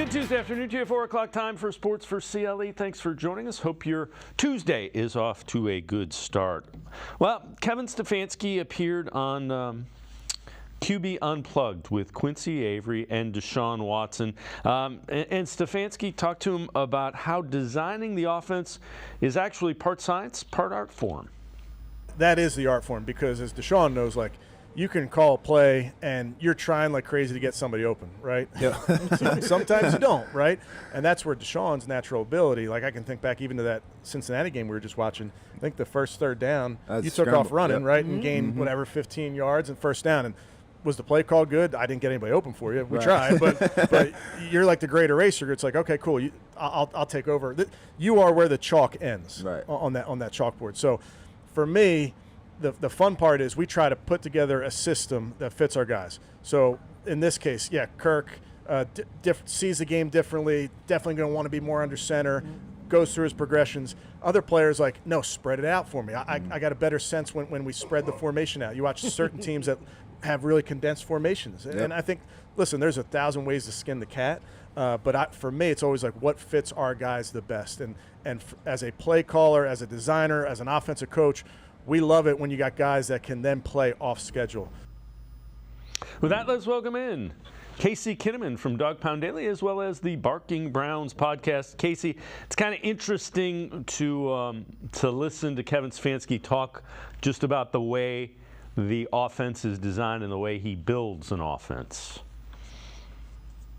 Good Tuesday afternoon to you, 4 o'clock time for Sports4CLE. Thanks for joining us. Hope your Tuesday is off to a good start. Well, Kevin Stefanski appeared on QB Unplugged with Quincy Avery and Deshaun Watson. And Stefanski talked to him about how designing the offense is actually part science, part art form. That is the art form because, as Deshaun knows, like, you can call a play and you're trying like crazy to get somebody open, right? Yeah. Sometimes you don't, right? And that's where Deshaun's natural ability, like I can think back even to that Cincinnati game we were just watching. I think the first third down, you took off running, right, and gained whatever 15 yards and first down. And was the play call good? I didn't get anybody open for you. We tried, but you're like the great eraser. It's like, okay, cool. I'll take over. You are where the chalk ends on that chalkboard. So for me, the fun part is we try to put together a system that fits our guys. So in this case, yeah, Kirk sees the game differently, definitely going to want to be more under center, goes through his progressions. Other players like, no, spread it out for me. I got a better sense when we spread the formation out. You watch certain teams that have really condensed formations. And I think, listen, there's 1,000 ways to skin the cat. But for me, it's always like what fits our guys the best. And as a play caller, as a designer, as an offensive coach, we love it when you got guys that can then play off schedule. With that, let's welcome in Casey Kinnamon from Dog Pound Daily, as well as the Barking Browns podcast. Casey, it's kind of interesting to listen to Kevin Stefanski talk just about the way the offense is designed and the way he builds an offense.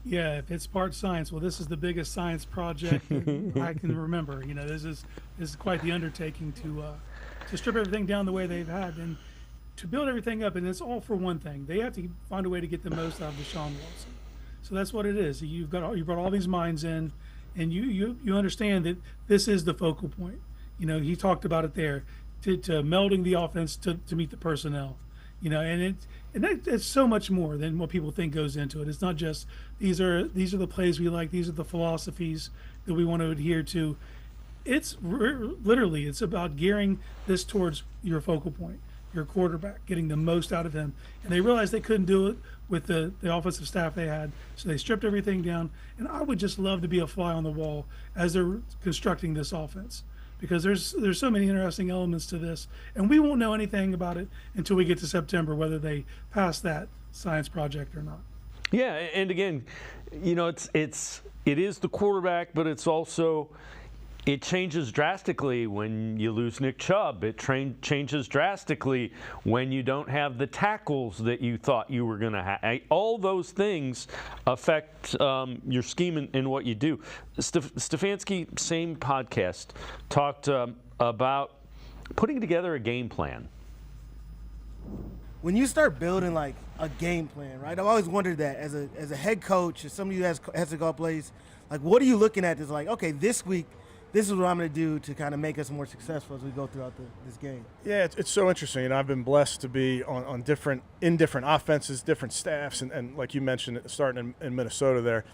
Yeah, if it's part science, well, this is the biggest science project I can remember. You know, this is quite the undertaking to strip everything down the way they've had and to build everything up. And it's all for one thing. They have to find a way to get the most out of Deshaun Watson. So that's what it is. You brought all these minds in, and you understand that this is the focal point. You know, he talked about it there, to melding the offense to meet the personnel. You know, and it's so much more than what people think goes into it. It's not just these are the plays we like, these are the philosophies that we want to adhere to. It's literally, it's about gearing this towards your focal point, your quarterback, getting the most out of him. And they realized they couldn't do it with the offensive staff they had, so they stripped everything down. And I would just love to be a fly on the wall as they're constructing this offense, because there's so many interesting elements to this, and we won't know anything about it until we get to September, whether they pass that science project or not. Yeah, and again, you know, it is the quarterback, but it's also, it changes drastically when you lose Nick Chubb. It changes drastically when you don't have the tackles that you thought you were going to have. All those things affect your scheme and what you do. Stefanski, same podcast, talked about putting together a game plan. When you start building like a game plan, right? I've always wondered that as a head coach, as somebody who has to call plays, like what are you looking at? Is like, okay, this week, this is what I'm going to do to kind of make us more successful as we go throughout this game. Yeah, it's so interesting. And I've been blessed to be on different offenses, different staffs, and like you mentioned, starting in Minnesota there.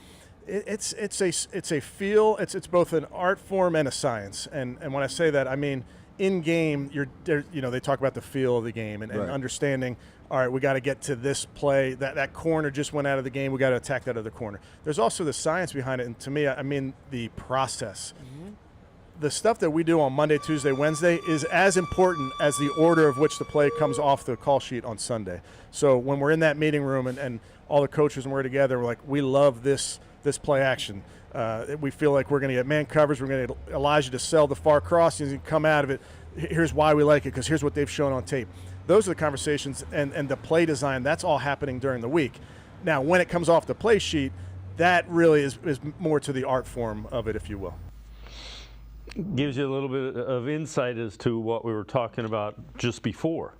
It's a feel. It's both an art form and a science. And when I say that, I mean in game, they talk about the feel of the game and understanding. All right, we got to get to this play. That corner just went out of the game. We got to attack that other corner. There's also the science behind it, and to me, I mean the process. The stuff that we do on Monday, Tuesday, Wednesday is as important as the order of which the play comes off the call sheet on Sunday. So when we're in that meeting room and all the coaches and we're together, we're like, we love this play action. We feel like we're going to get man coverage. We're going to get Elijah to sell the far crossings and come out of it. Here's why we like it, because here's what they've shown on tape. Those are the conversations and the play design. That's all happening during the week. Now, when it comes off the play sheet, that really is more to the art form of it, if you will. Gives you a little bit of insight as to what we were talking about just before.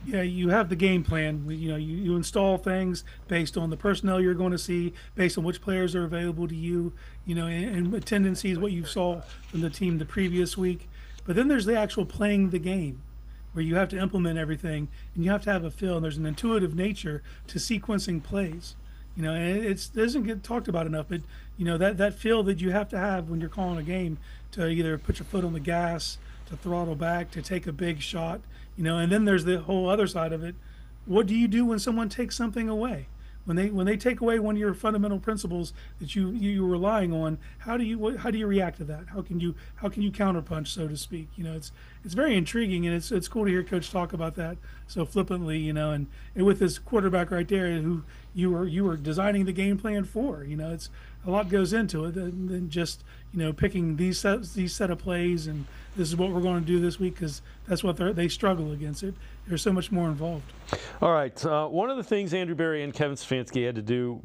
Yeah, you have the game plan. You install things based on the personnel you're going to see, based on which players are available to you, and tendencies, what you saw from the team the previous week. But then there's the actual playing the game, where you have to implement everything, and you have to have a feel, and there's an intuitive nature to sequencing plays. And it doesn't get talked about enough, but that feel that you have to have when you're calling a game to either put your foot on the gas, to throttle back, to take a big shot, and then there's the whole other side of it. What do you do when someone takes something away? when they take away one of your fundamental principles that you're relying on, how do you react to that? How can you counterpunch, so to speak? It's very intriguing, and it's cool to hear Coach talk about that so flippantly, and with this quarterback right there who you were designing the game plan for. It's a lot goes into it than just picking these set of plays and this is what we're going to do this week, because that's what they struggle against it. There's so much more involved. All right. One of the things Andrew Berry and Kevin Stefanski had to do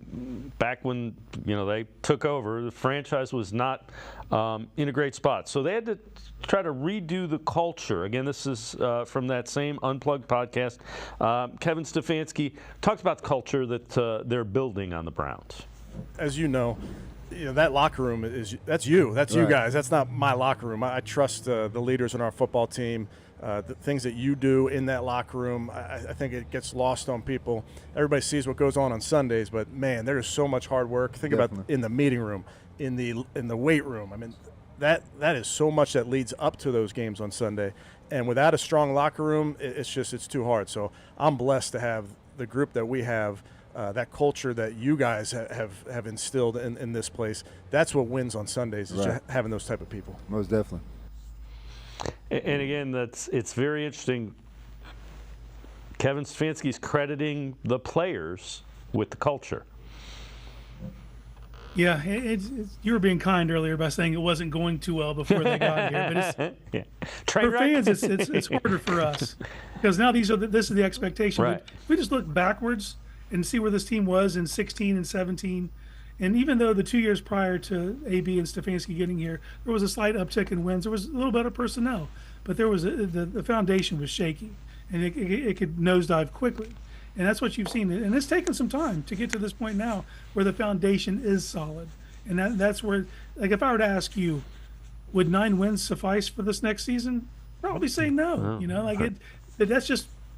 back when they took over, the franchise was not in a great spot. So they had to try to redo the culture. Again, this is from that same Unplugged podcast. Kevin Stefanski talked about the culture that they're building on the Browns. As you know, that locker room that's you guys. That's not my locker room. I trust the leaders in our football team. The things that you do in that locker room, I think it gets lost on people. Everybody sees what goes on Sundays, but man, there is so much hard work. Think about in the meeting room, in the weight room. I mean, that is so much that leads up to those games on Sunday. And without a strong locker room, it's too hard. So I'm blessed to have the group that we have. That culture that you guys have instilled in this place, that's what wins on Sundays, is just having those type of people. Most definitely. And again, it's very interesting. Kevin Stefanski's crediting the players with the culture. Yeah, you were being kind earlier by saying it wasn't going too well before they got here, but for fans, it's harder for us because now this is the expectation. Right. But if we just look backwards and see where this team was in 16 and 17, and even though the 2 years prior to AB and Stefanski getting here, there was a slight uptick in wins. There was a little better personnel, but there was the foundation was shaky, and it could nosedive quickly. And that's what you've seen. And it's taken some time to get to this point now where the foundation is solid. And that's where, like, if I were to ask you, would 9 wins suffice for this next season? Probably say no.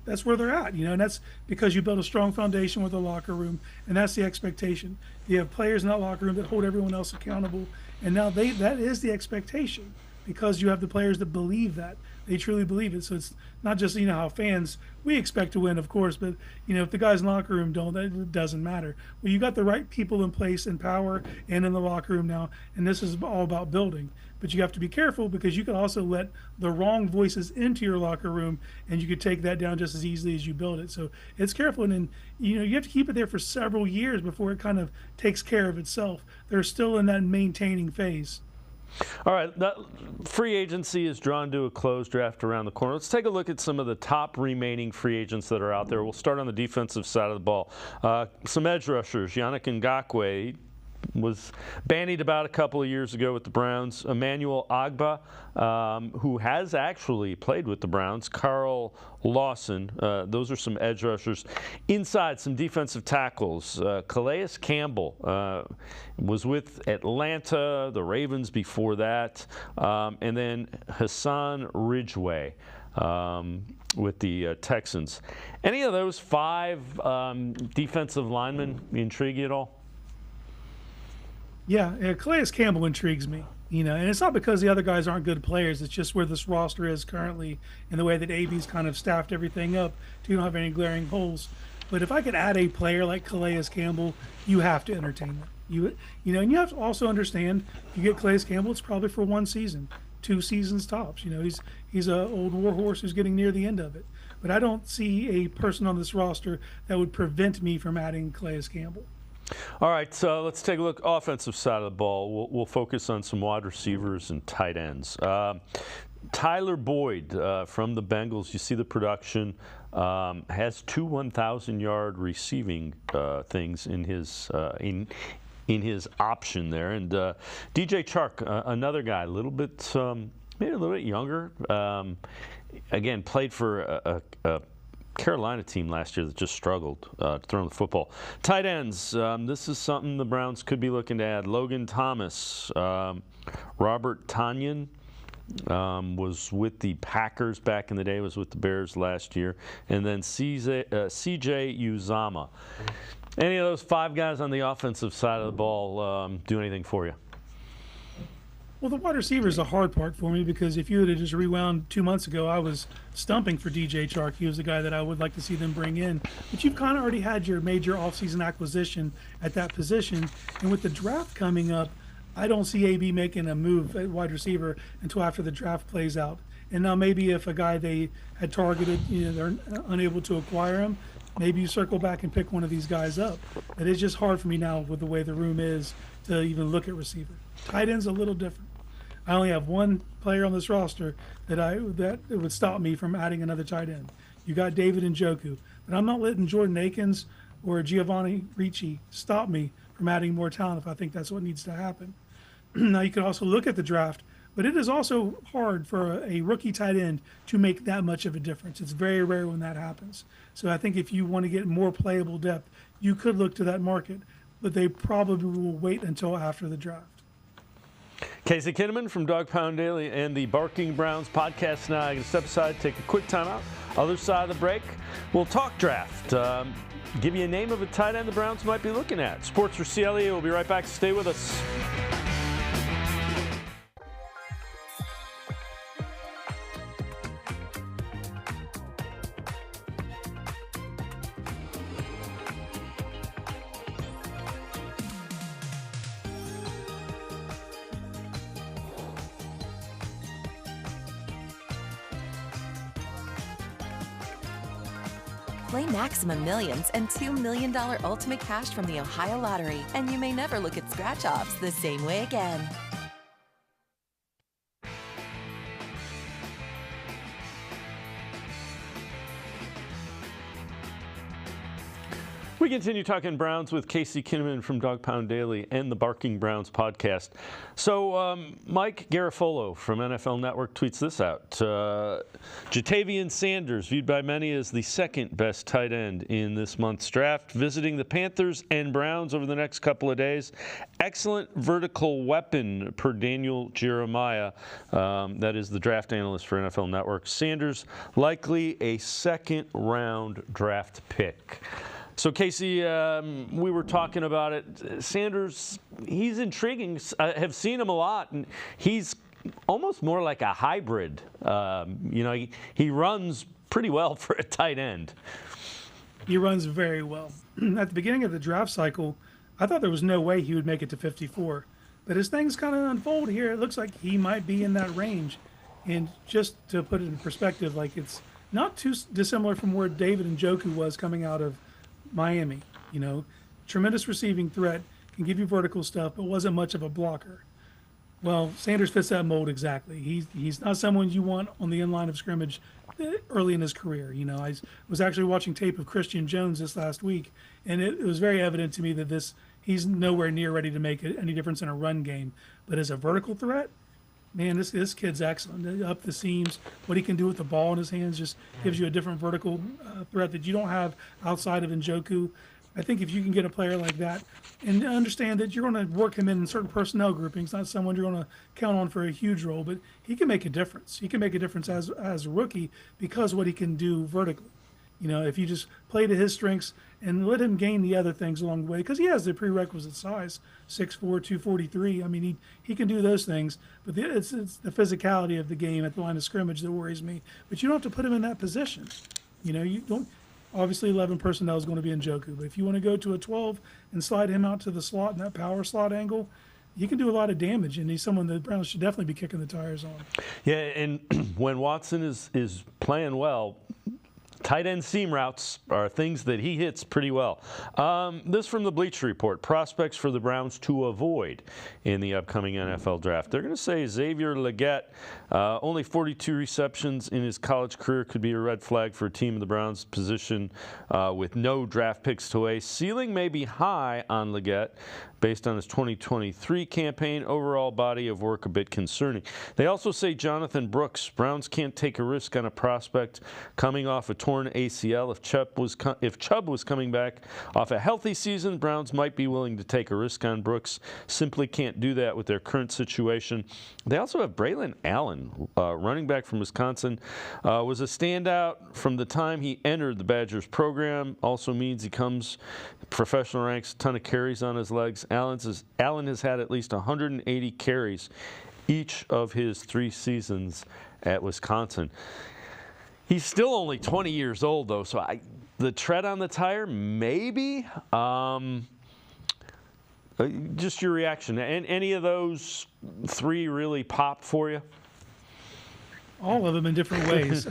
That's where they're at, and that's because you build a strong foundation with a locker room, and that's the expectation. You have players in that locker room that hold everyone else accountable, and now that is the expectation because you have the players that believe that. They truly believe it. So it's not just, how fans, we expect to win, of course, but, if the guys in the locker room don't, it doesn't matter. Well, you got the right people in place in power and in the locker room now, and this is all about building. But you have to be careful because you can also let the wrong voices into your locker room, and you could take that down just as easily as you build it. So it's careful, and then, you have to keep it there for several years before it kind of takes care of itself. They're still in that maintaining phase. All right, that free agency is drawn to a close, draft around the corner. Let's take a look at some of the top remaining free agents that are out there. We'll start on the defensive side of the ball. Some edge rushers. Yannick Ngakoue was bandied about a couple of years ago with the Browns. Emmanuel Ogbah, who has actually played with the Browns. Carl Lawson. Those are some edge rushers. Inside, some defensive tackles. Calais Campbell was with Atlanta, the Ravens before that. And then Hassan Ridgeway with the Texans. Any of those 5 defensive linemen intrigue you at all? Yeah, Calais Campbell intrigues me, and it's not because the other guys aren't good players. It's just where this roster is currently and the way that AB's kind of staffed everything up to you don't have any glaring holes. But if I could add a player like Calais Campbell, you have to entertain them. And you have to also understand, if you get Calais Campbell, it's probably for 1 season, 2 seasons tops. He's an old warhorse who's getting near the end of it. But I don't see a person on this roster that would prevent me from adding Calais Campbell. All right, so let's take a look offensive side of the ball. We'll focus on some wide receivers and tight ends. Tyler Boyd from the Bengals, you see the production, has 2 1,000-yard receiving things in his option there. And DJ Chark, another guy, maybe a little bit younger. Again, played for a Carolina team last year that just struggled throwing the football. Tight ends, this is something the Browns could be looking to add. Logan Thomas, Robert Tonyan was with the Packers back in the day, was with the Bears last year, and then CJ Uzama. Any of those 5 guys on the offensive side of the ball do anything for you? Well, the wide receiver is the hard part for me because if you would have just rewound 2 months ago, I was stumping for DJ Chark. He was the guy that I would like to see them bring in. But you've kind of already had your major offseason acquisition at that position. And with the draft coming up, I don't see AB making a move at wide receiver until after the draft plays out. And now maybe if a guy they had targeted, they're unable to acquire him, maybe you circle back and pick one of these guys up. But it's just hard for me now with the way the room is to even look at receiver. Tight end's a little different. I only have one player on this roster that would stop me from adding another tight end. You got David Njoku, but I'm not letting Jordan Akins or Giovanni Ricci stop me from adding more talent if I think that's what needs to happen. Now you can also look at the draft, but it is also hard for a rookie tight end to make that much of a difference. It's very rare when that happens. So I think if you want to get more playable depth, you could look to that market, but they probably will wait until after the draft. Casey Kinnamon from Dog Pound Daily and the Barking Browns podcast. Now I'm going to step aside, take a quick timeout. Other side of the break, we'll talk draft. Give you a name of a tight end the Browns might be looking at. Sports4CLE, we'll be right back. Stay with us. Play Maximum Millions and $2 million Ultimate Cash from the Ohio Lottery, and you may never look at scratch-offs the same way again. We continue talking Browns with Casey Kinnamon from Dog Pound Daily and the Barking Browns podcast. So Mike Garafolo from NFL Network tweets this out. Jatavian Sanders, viewed by many as the second best tight end in this month's draft, visiting the Panthers and Browns over the next couple of days. Excellent vertical weapon per Daniel Jeremiah. That is the draft analyst for NFL Network. Sanders likely a second-round draft pick. So, Casey, we were talking about it. Sanders, he's intriguing. I have seen him a lot, and he's almost more like a hybrid. He runs pretty well for a tight end. He runs very well. At the beginning of the draft cycle, I thought there was no way he would make it to 54. But as things kind of unfold here, it looks like he might be in that range. And just to put it in perspective, like it's not too dissimilar from where David Njoku was coming out of Miami. Tremendous receiving threat, can give you vertical stuff, but wasn't much of a blocker. Well, Sanders fits that mold exactly. He's not someone you want on the end line of scrimmage early in his career. I was actually watching tape of Christian Jones this last week, and it was very evident to me that he's nowhere near ready to make any difference in a run game. But as a vertical threat, man, this kid's excellent. Up the seams, what he can do with the ball in his hands just gives you a different vertical threat that you don't have outside of Njoku. I think if you can get a player like that and understand that you're going to work him in certain personnel groupings, not someone you're going to count on for a huge role, but he can make a difference. He can make a difference as a rookie because what he can do vertically. If you just play to his strengths and let him gain the other things along the way, because he has the prerequisite size, 6'4", 243. I mean, he can do those things, but it's the physicality of the game at the line of scrimmage that worries me. But you don't have to put him in that position. You don't. Obviously, 11 personnel is going to be Njoku, but if you want to go to a 12 and slide him out to the slot in that power slot angle, he can do a lot of damage, and he's someone that the Browns should definitely be kicking the tires on. Yeah, and when Watson is playing well, tight end seam routes are things that he hits pretty well. This from the Bleacher Report. Prospects for the Browns to avoid in the upcoming NFL draft. They're going to say Xavier Legette, only 42 receptions in his college career, could be a red flag for a team in the Browns position with no draft picks to waste. Ceiling may be high on Legette based on his 2023 campaign. Overall body of work a bit concerning. They also say Jonathan Brooks. Browns can't take a risk on a prospect coming off a torn ACL. If Chubb was coming back off a healthy season, Browns might be willing to take a risk on Brooks. Simply can't do that with their current situation. They also have Braylon Allen, running back from Wisconsin, was a standout from the time he entered the Badgers program. Also means he comes professional ranks, a ton of carries on his legs. Allen has had at least 180 carries each of his 3 seasons at Wisconsin. He's still only 20 years old, though, so the tread on the tire, maybe. Just your reaction. Any of those 3 really pop for you? All of them in different ways.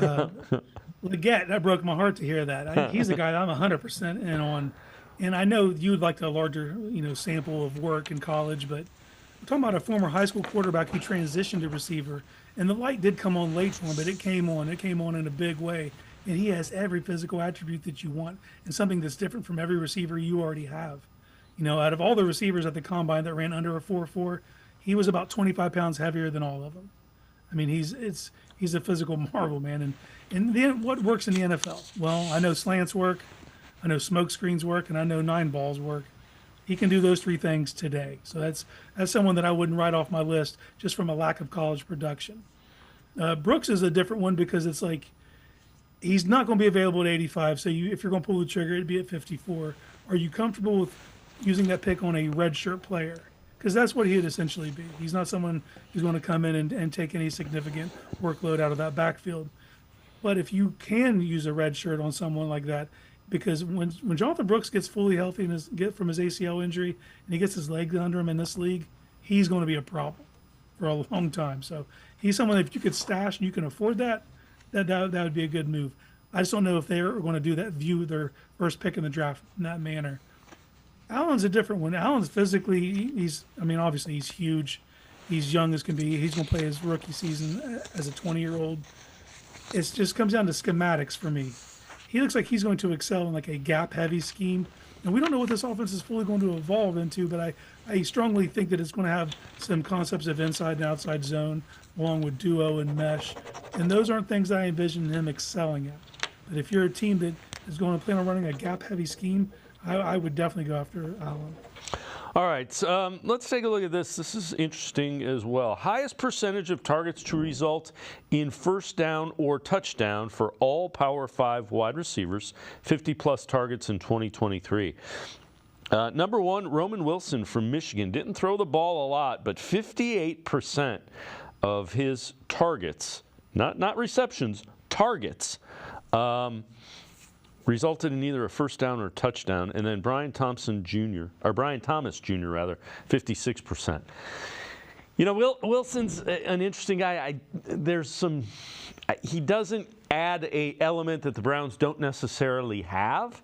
Leggett, that broke my heart to hear that. He's a guy that I'm 100% in on. And I know you'd like a larger, sample of work in college, but I'm talking about a former high school quarterback who transitioned to receiver. And the light did come on late for him, but it came on. It came on in a big way. And he has every physical attribute that you want and something that's different from every receiver you already have. Out of all the receivers at the combine that ran under a 4.4, he was about 25 pounds heavier than all of them. I mean, he's a physical marvel, man. And then what works in the NFL? Well, I know slants work, I know smoke screens work, and I know 9 balls work. He can do those 3 things today. So that's someone that I wouldn't write off my list just from a lack of college production. Brooks is a different one because it's like he's not going to be available at 85. So if you're going to pull the trigger, it'd be at 54. Are you comfortable with using that pick on a redshirt player? Because that's what he'd essentially be. He's not someone who's going to come in and take any significant workload out of that backfield. But if you can use a red shirt on someone like that, because when Jonathan Brooks gets fully healthy and get from his ACL injury and he gets his legs under him in this league, he's going to be a problem for a long time. So he's someone that if you could stash and you can afford that would be a good move. I just don't know if they're going to do that, view their first pick in the draft in that manner. Allen's a different one. Allen's physically, obviously he's huge. He's young as can be. He's going to play his rookie season as a 20-year-old. It just comes down to schematics for me. He looks like he's going to excel in like a gap-heavy scheme. And we don't know what this offense is fully going to evolve into, but I strongly think that it's going to have some concepts of inside and outside zone, along with duo and mesh. And those aren't things that I envision him excelling at. But if you're a team that is going to plan on running a gap-heavy scheme, I would definitely go after Allen. All right, so, let's take a look at this. This is interesting as well. Highest percentage of targets to result in first down or touchdown for all Power 5 wide receivers, 50-plus targets in 2023. Number 1, Roman Wilson from Michigan. Didn't throw the ball a lot, but 58% of his targets, not receptions, targets, resulted in either a first down or a touchdown. And then Brian Thomas Jr., 56%. Wilson's an interesting guy. He doesn't add a element that the Browns don't necessarily have,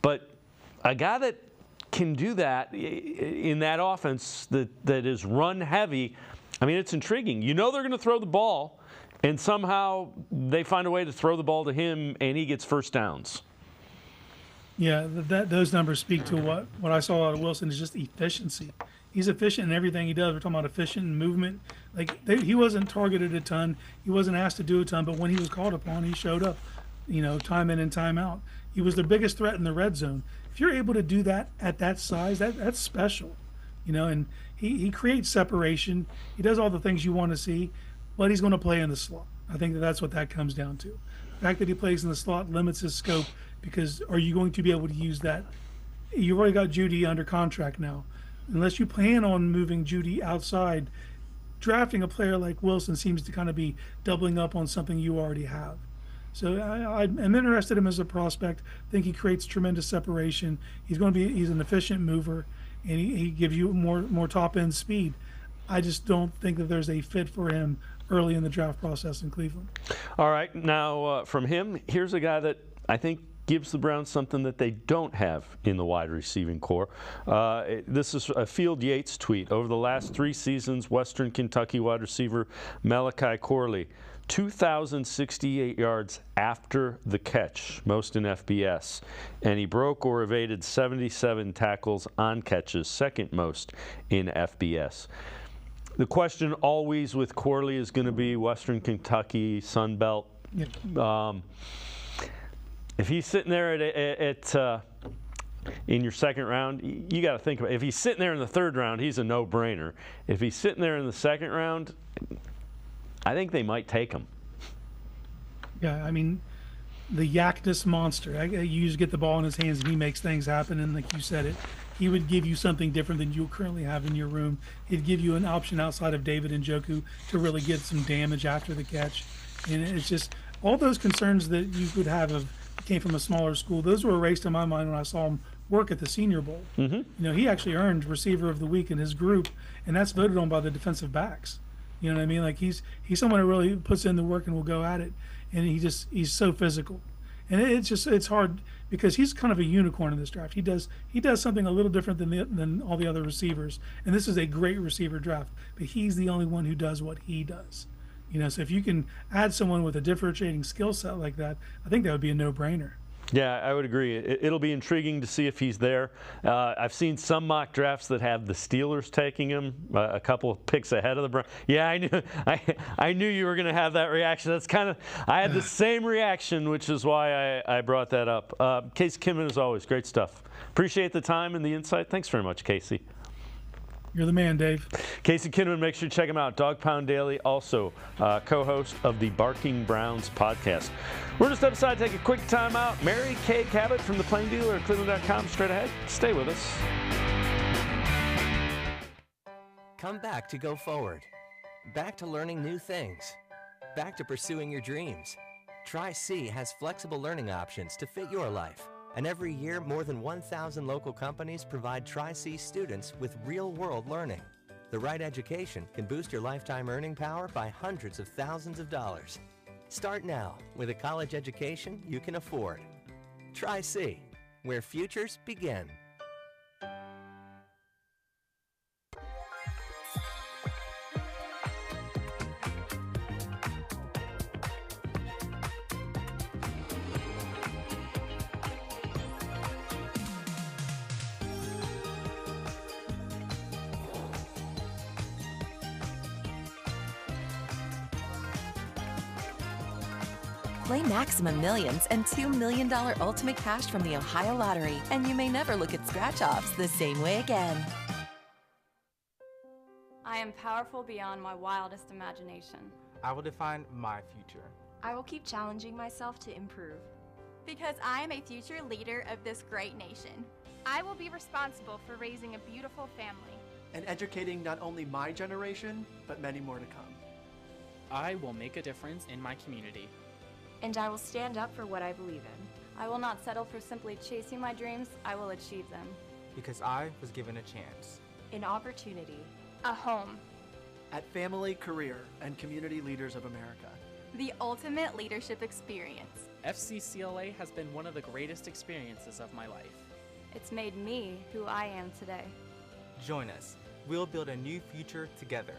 but a guy that can do that in that offense that is run heavy, it's intriguing. They're going to throw the ball, and somehow they find a way to throw the ball to him, and he gets first downs. Yeah, those numbers speak to what I saw out of Wilson is just efficiency. He's efficient in everything he does. We're talking about efficient in movement. He wasn't targeted a ton. He wasn't asked to do a ton, but when he was called upon, he showed up, time in and time out. He was the biggest threat in the red zone. If you're able to do that at that size, that's special, and he creates separation. He does all the things you want to see, but he's going to play in the slot. I think that's what that comes down to. The fact that he plays in the slot limits his scope, because are you going to be able to use that? You've already got Judy under contract now. Unless you plan on moving Judy outside, drafting a player like Wilson seems to kind of be doubling up on something you already have. So I'm interested in him as a prospect. I think he creates tremendous separation. He's an efficient mover, and he gives you more top-end speed. I just don't think that there's a fit for him early in the draft process in Cleveland. All right, now from him, here's a guy that I think gives the Browns something that they don't have in the wide receiving core. This is a Field Yates tweet. Over the last 3 seasons, Western Kentucky wide receiver Malachi Corley, 2,068 yards after the catch, most in FBS. And he broke or evaded 77 tackles on catches, second most in FBS. The question always with Corley is going to be Western Kentucky, Sun Belt. Yeah. If he's sitting there in your second round, you got to think about it. If he's sitting there in the third round, he's a no-brainer. If he's sitting there in the second round, I think they might take him. Yeah, the yakness monster. You just get the ball in his hands and he makes things happen. And like you said it, he would give you something different than you currently have in your room. He'd give you an option outside of David and Njoku to really get some damage after the catch. And it's just all those concerns that you could have of came from a smaller school. Those were erased in my mind when I saw him work at the Senior Bowl. He actually earned Receiver of the Week in his group, and that's voted on by the defensive backs. You know what I mean? Like he's someone who really puts in the work and will go at it, and he's so physical. And it's hard because he's kind of a unicorn in this draft. He does something a little different than all the other receivers. And this is a great receiver draft, but he's the only one who does what he does. So if you can add someone with a differentiating skill set like that, I think that would be a no-brainer. Yeah, I would agree. It'll be intriguing to see if he's there. I've seen some mock drafts that have the Steelers taking him a couple of picks ahead of the Browns. Yeah, I knew you were going to have that reaction. I had the same reaction, which is why I brought that up. Casey Kinnamon, as always, great stuff. Appreciate the time and the insight. Thanks very much, Casey. You're the man, Dave. Casey Kinnamon, make sure to check him out. Dog Pound Daily, also co-host of the Barking Browns podcast. We're going to step aside, take a quick time out. Mary Kay Cabot from the Plain Dealer at cleveland.com straight ahead. Stay with us. Come back to go forward. Back to learning new things. Back to pursuing your dreams. Tri-C has flexible learning options to fit your life. And every year, more than 1,000 local companies provide Tri-C students with real-world learning. The right education can boost your lifetime earning power by hundreds of thousands of dollars. Start now with a college education you can afford. Tri-C, where futures begin. Play Maximum Millions and $2 million Ultimate Cash from the Ohio Lottery, and you may never look at scratch-offs the same way again. I am powerful beyond my wildest imagination. I will define my future. I will keep challenging myself to improve. Because I am a future leader of this great nation. I will be responsible for raising a beautiful family. And educating not only my generation, but many more to come. I will make a difference in my community. And I will stand up for what I believe in. I will not settle for simply chasing my dreams. I will achieve them. Because I was given a chance. An opportunity. A home. At Family, Career, and Community Leaders of America. The ultimate leadership experience. FCCLA has been one of the greatest experiences of my life. It's made me who I am today. Join us. We'll build a new future together.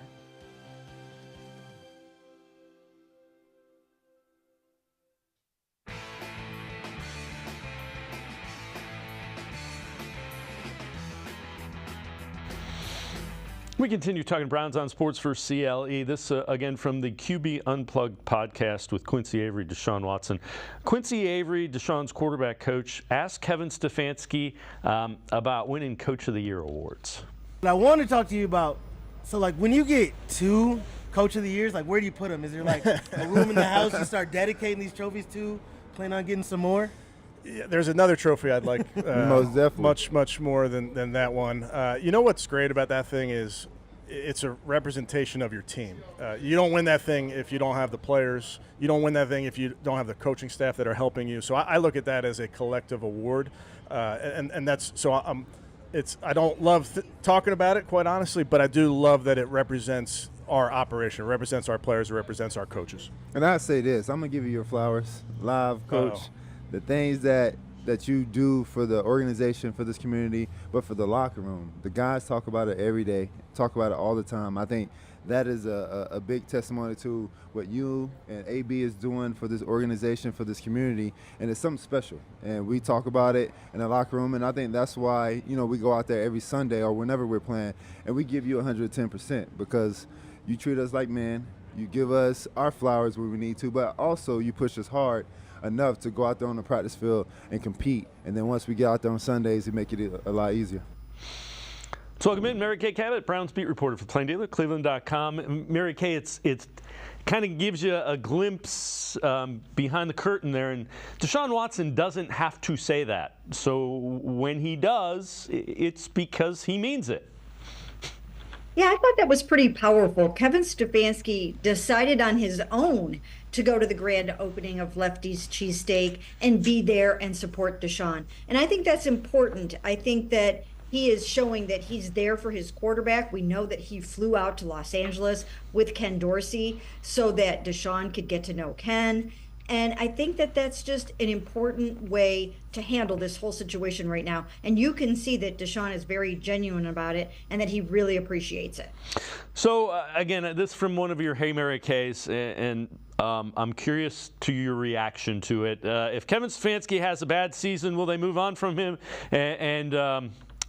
We continue talking Browns on Sports4CLE. This, again, from the QB Unplugged podcast with Quincy Avery, Deshaun Watson. Quincy Avery, Deshaun's quarterback coach, asked Kevin Stefanski about winning Coach of the Year awards. I want to talk to you about, so like when you get 2 Coach of the Years, like where do you put them? Is there like a room in the house you start dedicating these trophies to? Plan on getting some more? Yeah, there's another trophy I'd like most definitely. much more than that one. You know what's great about that thing is it's a representation of your team. You don't win that thing if you don't have the players. You don't win that thing if you don't have the coaching staff that are helping you. So I look at that as a collective award, and that's so I don't love talking about it, quite honestly, but I do love that it represents our operation, it represents our players, it represents our coaches. And I say this, I'm gonna give you your flowers, live, Coach. The things that you do for the organization, for this community, but for the locker room. The guys talk about it every day, talk about it all the time. I think that is a big testimony to what you and AB is doing for this organization, for this community, and it's something special. And we talk about it in the locker room, and I think that's why, we go out there every Sunday or whenever we're playing, and we give you 110% because you treat us like men, you give us our flowers where we need to, but also you push us hard enough to go out there on the practice field and compete. And then once we get out there on Sundays, it make it a lot easier. Let's welcome in Mary Kay Cabot, Browns beat reporter for Plain Dealer, cleveland.com. Mary Kay, it's kind of gives you a glimpse behind the curtain there, and Deshaun Watson doesn't have to say that. So when he does, it's because he means it. Yeah, I thought that was pretty powerful. Kevin Stefanski decided on his own to go to the grand opening of Lefty's Cheesesteak and be there and support Deshaun. And I think that's important. I think that he is showing that he's there for his quarterback. We know that he flew out to Los Angeles with Ken Dorsey so that Deshaun could get to know Ken. And I think that that's just an important way to handle this whole situation right now. And you can see that Deshaun is very genuine about it and that he really appreciates it. So, again, this from one of your Hey Mary Kays, and I'm curious to your reaction to it. If Kevin Stefanski has a bad season, will they move on from him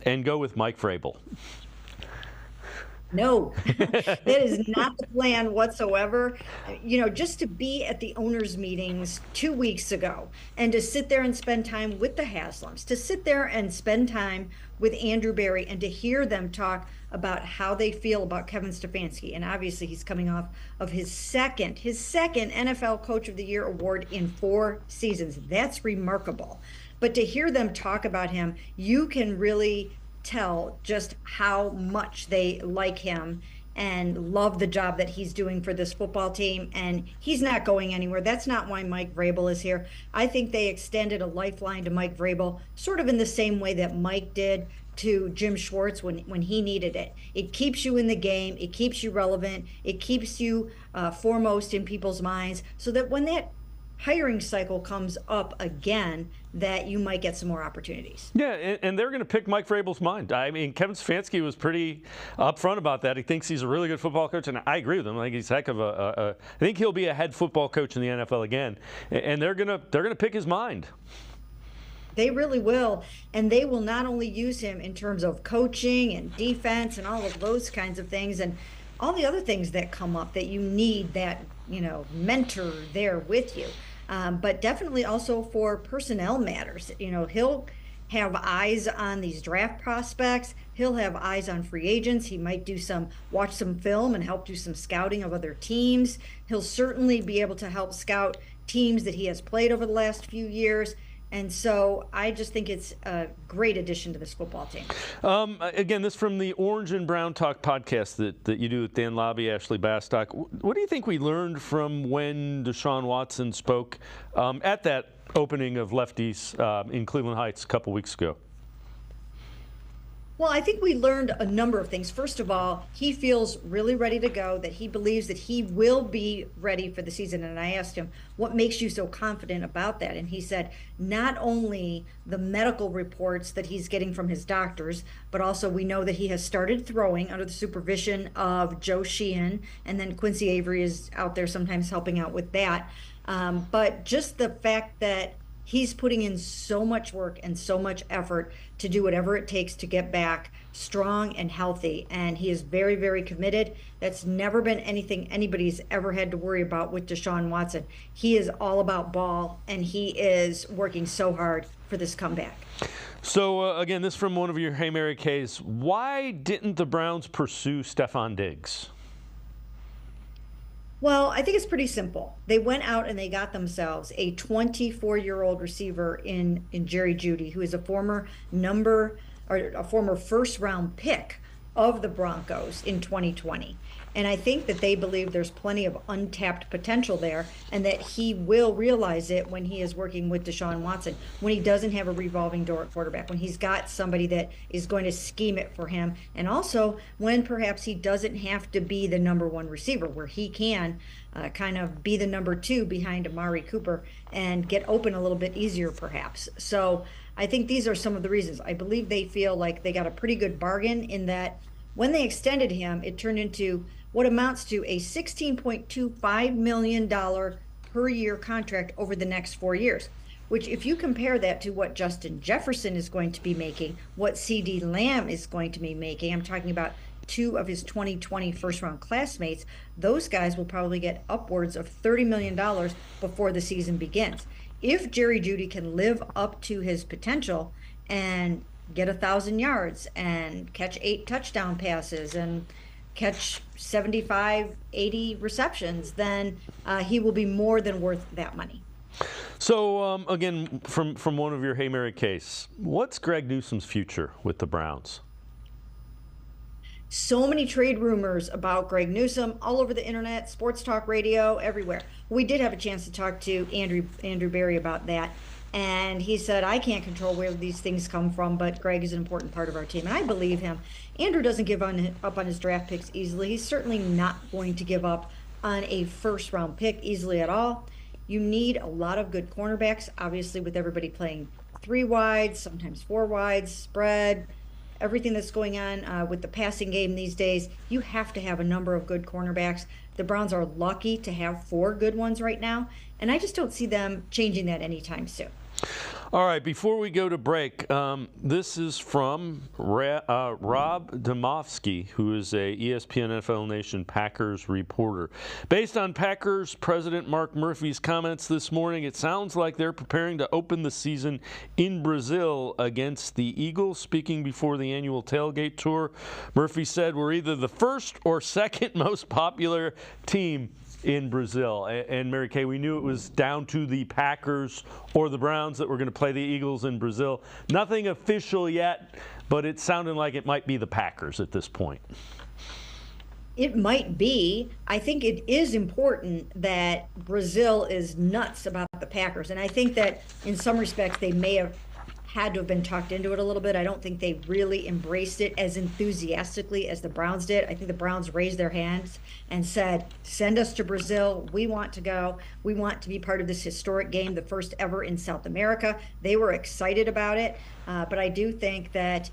and go with Mike Vrabel? No, that is not the plan whatsoever. You know, just to be at the owners' meetings 2 weeks ago and to sit there and spend time with the Haslams, to sit there and spend time with Andrew Berry and to hear them talk about how they feel about Kevin Stefanski. And obviously he's coming off of his second NFL Coach of the Year award in 4 seasons. That's remarkable. But to hear them talk about him, you can really tell just how much they like him and love the job that he's doing for this football team. And he's not going anywhere. That's not why Mike Vrabel is here. I think they extended a lifeline to Mike Vrabel, sort of in the same way that Mike did to Jim Schwartz when he needed it. It keeps you in the game. It keeps you relevant. It keeps you foremost in people's minds so that when that hiring cycle comes up again, that you might get some more opportunities. Yeah, and they're going to pick Mike Vrabel's mind. I mean, Kevin Stefanski was pretty upfront about that. He thinks he's a really good football coach, and I agree with him. I think he's a heck of I think he'll be a head football coach in the NFL again, and they're going to pick his mind. They really will, and they will not only use him in terms of coaching and defense and all of those kinds of things and all the other things that come up that you need that, mentor there with you. But definitely also for personnel matters. He'll have eyes on these draft prospects. He'll have eyes on free agents. He might watch some film and help do some scouting of other teams. He'll certainly be able to help scout teams that he has played over the last few years. And so I just think it's a great addition to this football team. Again, this from the Orange and Brown Talk podcast that you do with Dan Lobby, Ashley Bastock. What do you think we learned from when Deshaun Watson spoke at that opening of Lefties in Cleveland Heights a couple weeks ago? Well, I think we learned a number of things. First of all, he feels really ready to go, that he believes that he will be ready for the season. And I asked him, what makes you so confident about that? And he said, not only the medical reports that he's getting from his doctors, but also we know that he has started throwing under the supervision of Joe Sheehan, and then Quincy Avery is out there sometimes helping out with that. But just the fact that he's putting in so much work and so much effort to do whatever it takes to get back strong and healthy. And he is very, very committed. That's never been anything anybody's ever had to worry about with Deshaun Watson. He is all about ball, and he is working so hard for this comeback. So, again, this from one of your Hey Mary Kays. Why didn't the Browns pursue Stefon Diggs? Well, I think it's pretty simple. They went out and they got themselves a 24-year-old receiver in Jerry Jeudy, who is a former first-round pick of the Broncos in 2020. And I think that they believe there's plenty of untapped potential there and that he will realize it when he is working with Deshaun Watson, when he doesn't have a revolving door at quarterback, when he's got somebody that is going to scheme it for him, and also when perhaps he doesn't have to be the number one receiver, where he can kind of be the number two behind Amari Cooper and get open a little bit easier perhaps. So I think these are some of the reasons. I believe they feel like they got a pretty good bargain in that when they extended him, it turned into what amounts to a $16.25 million per year contract over the next 4 years, which if you compare that to what Justin Jefferson is going to be making, what CD Lamb is going to be making, I'm talking about 2 of his 2020 first-round classmates, those guys will probably get upwards of $30 million before the season begins. If Jerry Jeudy can live up to his potential and get 1,000 yards and catch 8 touchdown passes and catch 75, 80 receptions, then he will be more than worth that money. So, again, from one of your Hey Mary case, what's Greg Newsome's future with the Browns? So many trade rumors about Greg Newsome all over the internet, sports talk radio, everywhere. We did have a chance to talk to Andrew Berry about that. And he said, I can't control where these things come from, but Greg is an important part of our team. And I believe him. Andrew doesn't give up on his draft picks easily. He's certainly not going to give up on a first-round pick easily at all. You need a lot of good cornerbacks, obviously, with everybody playing 3 wides, sometimes 4 wides, spread, everything that's going on with the passing game these days. You have to have a number of good cornerbacks. The Browns are lucky to have 4 good ones right now, and I just don't see them changing that anytime soon. All right, before we go to break, this is from Rob Demovsky, who is a ESPN NFL Nation Packers reporter. Based on Packers president Mark Murphy's comments this morning, it sounds like they're preparing to open the season in Brazil against the Eagles. Speaking before the annual tailgate tour, Murphy said, we're either the first or second most popular team in Brazil. And Mary Kay, we knew it was down to the Packers or the Browns that were going to play the Eagles in Brazil. Nothing official yet, but it sounded like it might be the Packers at this point. It might be. I think it is important that Brazil is nuts about the Packers. And I think that in some respects they may have had to have been talked into it a little bit. I don't think they really embraced it as enthusiastically as the Browns did. I think the Browns raised their hands and said, send us to Brazil. We want to go. We want to be part of this historic game, the first ever in South America. They were excited about it. But I do think that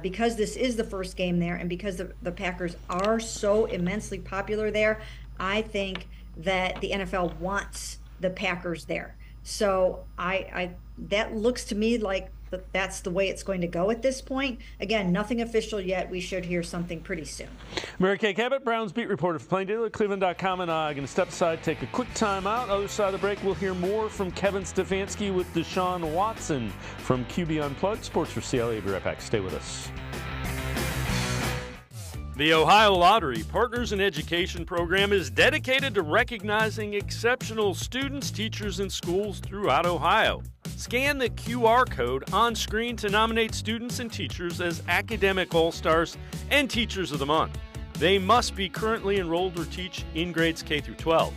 because this is the first game there and because the Packers are so immensely popular there, I think that the NFL wants the Packers there. So that looks to me like that's the way it's going to go at this point. Again, nothing official yet. We should hear something pretty soon. Mary Kay Cabot, Browns beat reporter for Plain Dealer, cleveland.com, and I'm going to step aside, take a quick time out. Other side of the break, we'll hear more from Kevin Stefanski with Deshaun Watson from QB Unplugged. Sports4CLE. Be right back. Stay with us. The Ohio Lottery Partners in Education program is dedicated to recognizing exceptional students, teachers, and schools throughout Ohio. Scan the QR code on screen to nominate students and teachers as Academic All-Stars and Teachers of the Month. They must be currently enrolled or teach in grades K through 12.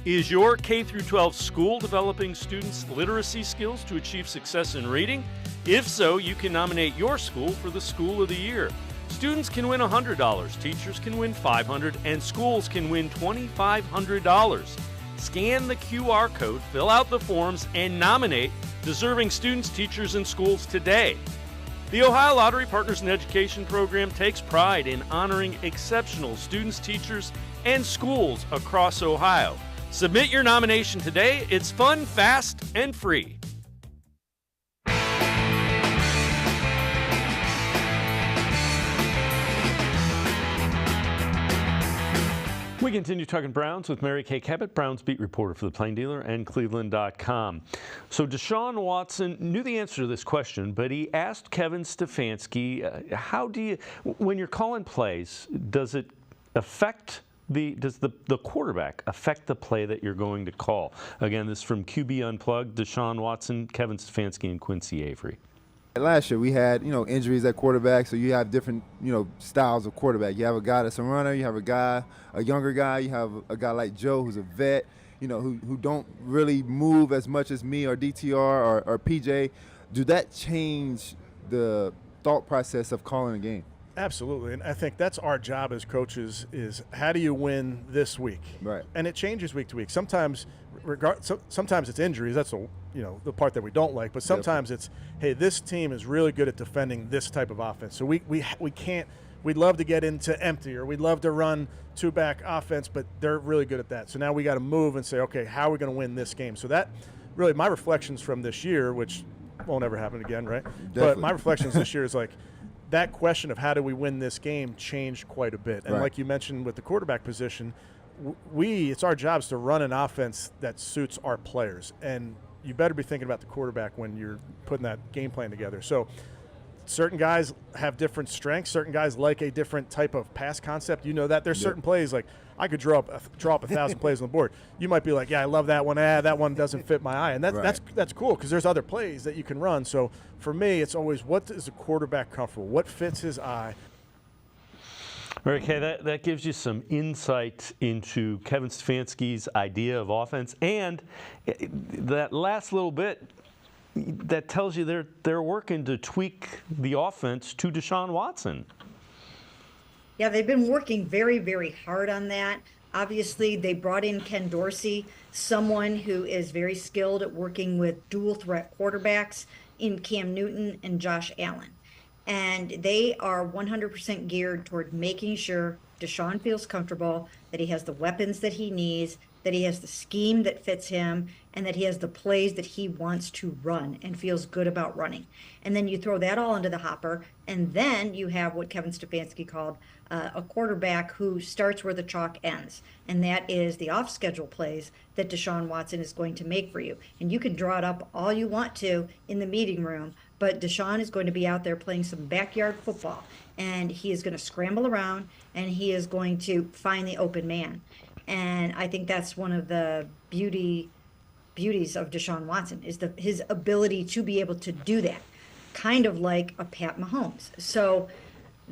Is your K through 12 school developing students' literacy skills to achieve success in reading? If so, you can nominate your school for the School of the Year. Students can win $100, teachers can win $500, and schools can win $2,500. Scan the QR code, fill out the forms, and nominate deserving students, teachers, and schools today. The Ohio Lottery Partners in Education program takes pride in honoring exceptional students, teachers, and schools across Ohio. Submit your nomination today. It's fun, fast, and free. We continue talking Browns with Mary Kay Cabot, Browns beat reporter for the Plain Dealer and cleveland.com. So Deshaun Watson knew the answer to this question, but he asked Kevin Stefanski, how do you, when you're calling plays, does it affect does the quarterback affect the play that you're going to call? Again, this is from QB Unplugged, Deshaun Watson, Kevin Stefanski, and Quincy Avery. Last year we had, injuries at quarterback, so you have different, styles of quarterback. You have a guy that's a runner, you have a younger guy, you have a guy like Joe who's a vet, who don't really move as much as me or DTR or PJ. Do that change the thought process of calling a game? Absolutely, and I think that's our job as coaches is how do you win this week? Right. And it changes week to week. Sometimes it's injuries. That's the part that we don't like. But sometimes it's, hey, this team is really good at defending this type of offense. So we can't. We'd love to get into empty, or we'd love to run two-back offense, but they're really good at that. So now we got to move and say, okay, how are we going to win this game? So that really my reflections from this year, which won't ever happen again, right? Definitely. But my reflections this year is like, that question of how do we win this game changed quite a bit. And like you mentioned with the quarterback position, it's our jobs to run an offense that suits our players. And you better be thinking about the quarterback when you're putting that game plan together. So certain guys have different strengths. Certain guys like a different type of pass concept. You know that. There's certain plays, like I could draw up 1,000 plays on the board. You might be like, yeah, I love that one. That one doesn't fit my eye. And that's cool because there's other plays that you can run. So for me, it's always what is a quarterback comfortable? What fits his eye? All right, Kay, that gives you some insight into Kevin Stefanski's idea of offense. And that last little bit, that tells you they're working to tweak the offense to Deshaun Watson. Yeah, they've been working very, very hard on that. Obviously, they brought in Ken Dorsey, someone who is very skilled at working with dual threat quarterbacks in Cam Newton and Josh Allen. And they are 100% geared toward making sure Deshaun feels comfortable, that he has the weapons that he needs, that he has the scheme that fits him, and that he has the plays that he wants to run and feels good about running. And then you throw that all into the hopper, and then you have what Kevin Stefanski called a quarterback who starts where the chalk ends, and that is the off-schedule plays that Deshaun Watson is going to make for you. And you can draw it up all you want to in the meeting room, but Deshaun is going to be out there playing some backyard football, and he is going to scramble around, and he is going to find the open man. And I think that's one of the beauties of Deshaun Watson is his ability to be able to do that, kind of like a Pat Mahomes. So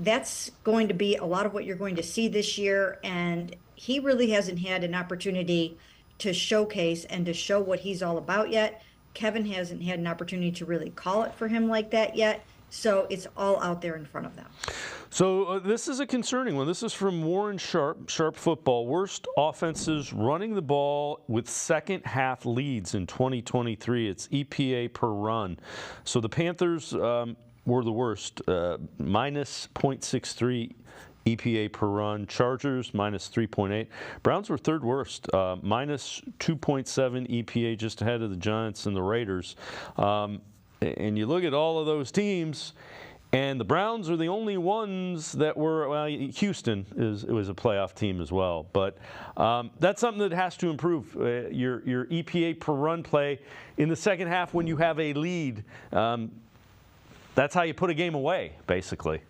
that's going to be a lot of what you're going to see this year, and he really hasn't had an opportunity to showcase and to show what he's all about yet. Kevin hasn't had an opportunity to really call it for him like that yet. So it's all out there in front of them. So this is a concerning one. This is from Warren Sharp Football. Worst offenses running the ball with second half leads in 2023. It's EPA per run. So the Panthers were the worst, minus 0.63 EPA per run. Chargers, minus 3.8. Browns were third worst, minus 2.7 EPA, just ahead of the Giants and the Raiders. And you look at all of those teams, and the Browns are the only ones that were, well, Houston was a playoff team as well. But that's something that has to improve. Your EPA per run play in the second half when you have a lead, that's how you put a game away, basically.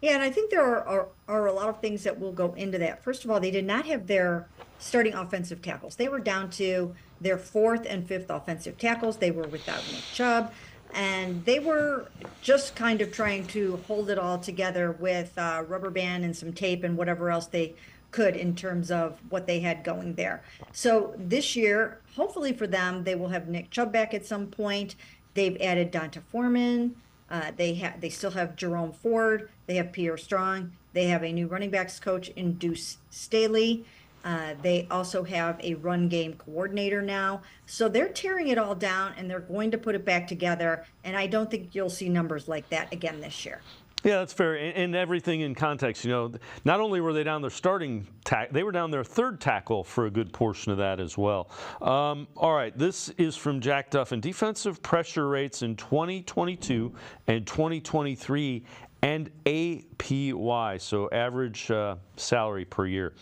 Yeah, and I think there are a lot of things that will go into that. First of all, they did not have their starting offensive tackles. They were down to their fourth and fifth offensive tackles. They were without Nick Chubb, and they were just kind of trying to hold it all together with rubber band and some tape and whatever else they could in terms of what they had going there. So this year, hopefully for them, they will have Nick Chubb back at some point. They've added Donta Foreman. They still have Jerome Ford. They have Pierre Strong. They have a new running backs coach in Deuce Staley. They also have a run game coordinator now. So they're tearing it all down, and they're going to put it back together. And I don't think you'll see numbers like that again this year. Yeah, that's fair. And everything in context, not only were they down their starting tackle, they were down their third tackle for a good portion of that as well. All right, this is from Jack Duffin. Defensive pressure rates in 2022 and 2023 and APY, so average salary per year.